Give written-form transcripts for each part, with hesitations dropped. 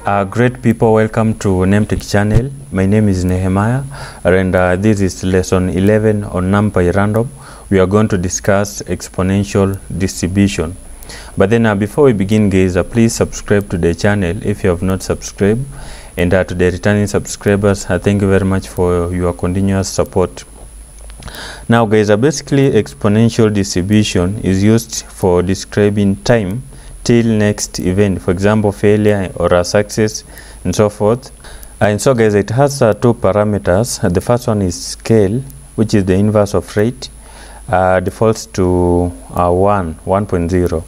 Great people, welcome to NumTech channel. My name is Nehemiah and this is lesson 11 on NumPy random. We are going to discuss exponential distribution. But then before we begin, guys, please subscribe to the channel if you have not subscribed, and to the returning subscribers, thank you very much for your continuous support. Now guys, basically exponential distribution is used for describing time till next event, for example failure or a success and so forth. And so guys, it has two parameters. The first one is scale, which is the inverse of rate, defaults to 1.0,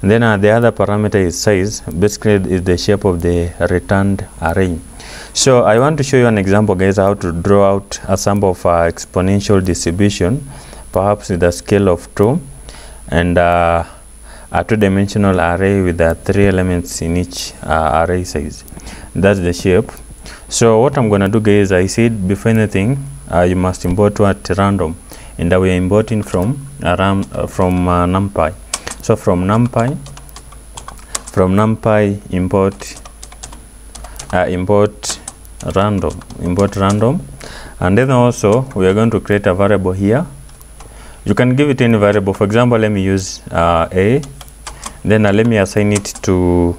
and then the other parameter is size, basically is the shape of the returned array. So I want to show you an example, guys, how to draw out a sample of exponential distribution, perhaps with a scale of 2 and a two-dimensional array with 3 elements in each array size. That's the shape. So what I'm gonna do, guys, I said before anything you must import what random, and we are importing from NumPy. So from NumPy import random, and then also we are going to create a variable here. You can give it any variable. For example, let me use a, then let me assign it to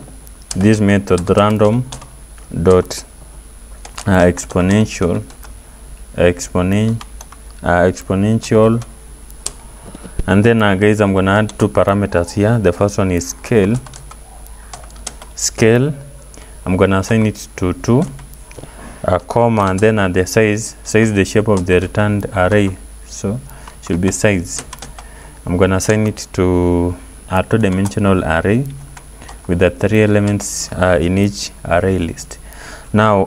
this method random dot exponential, and then guys, I'm gonna add two parameters here. The first one is scale. I'm gonna assign it to 2, comma, and then the size the shape of the returned array, so should be size. I'm gonna assign it to a two-dimensional array with the 3 elements in each array list. Now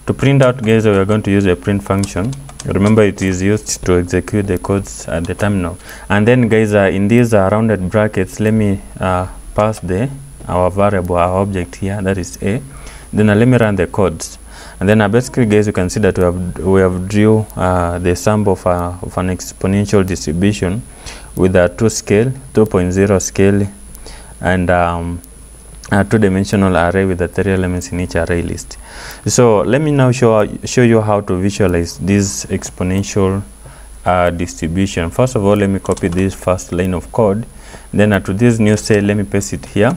to print out, guys, we are going to use a print function. Remember, it is used to execute the codes at the terminal. And then guys, in these rounded brackets, let me pass our variable, our object here, that is a. Then let me run the codes, and then basically, guys, you can see that we have drew the sum of an exponential distribution with a 2.0 scale, and a two-dimensional array with the 3 elements in each array list. So let me now show you how to visualize this exponential distribution. First of all, let me copy this first line of code. Then to this new cell, let me paste it here.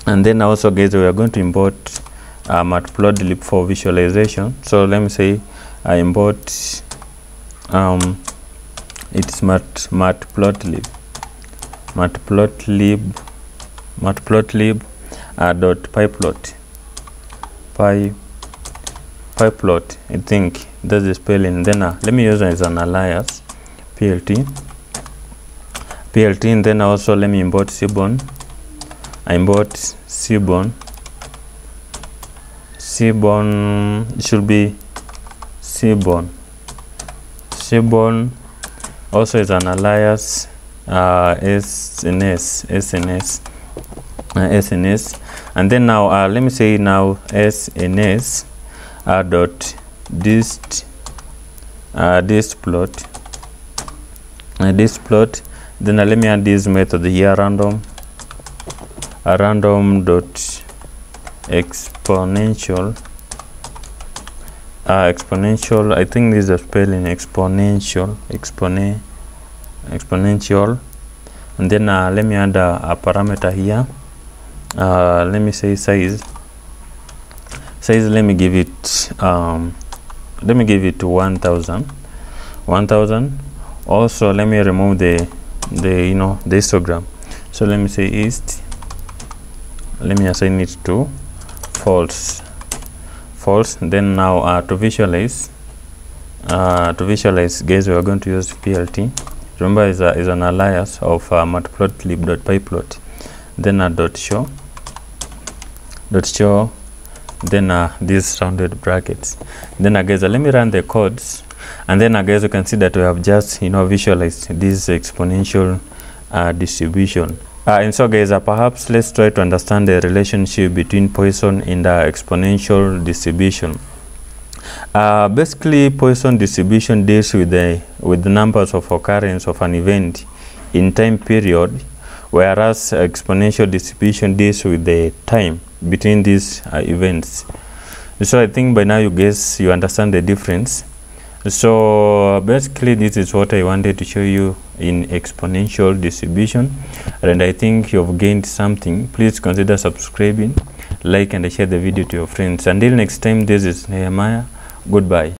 And then also, guys, we are going to import matplotlib for visualization. So let me say I import it's matplotlib dot pyplot, I think that's the spelling. Then let me use it as an alias, plt, and then also let me import seaborn. I import seaborn should be seaborn also is an alias, SNS, and then now let me say now SNS dot dist plot, then let me add this method here, random dot exponential, I think this is the spelling, exponential, and then let me add a parameter here. Let me say size, let me give it 1000. Also let me remove the histogram. So let me say east, let me assign it to false. Then now to visualize, guys, we are going to use plt. Remember, is an alias of matplotlib.pyplot. Then dot show, then these rounded brackets. Then guys, let me run the codes, and then guys, you can see that we have just visualized this exponential distribution. And so guys, perhaps let's try to understand the relationship between Poisson and exponential distribution. Basically, Poisson distribution deals with the numbers of occurrence of an event in time period whereas exponential distribution deals with the time between these events. So I think by now you understand the difference. So basically this is what I wanted to show you in exponential distribution, and I think you've gained something. Please consider subscribing, like and share the video to your friends. Until next time, this is Nehemiah. Goodbye.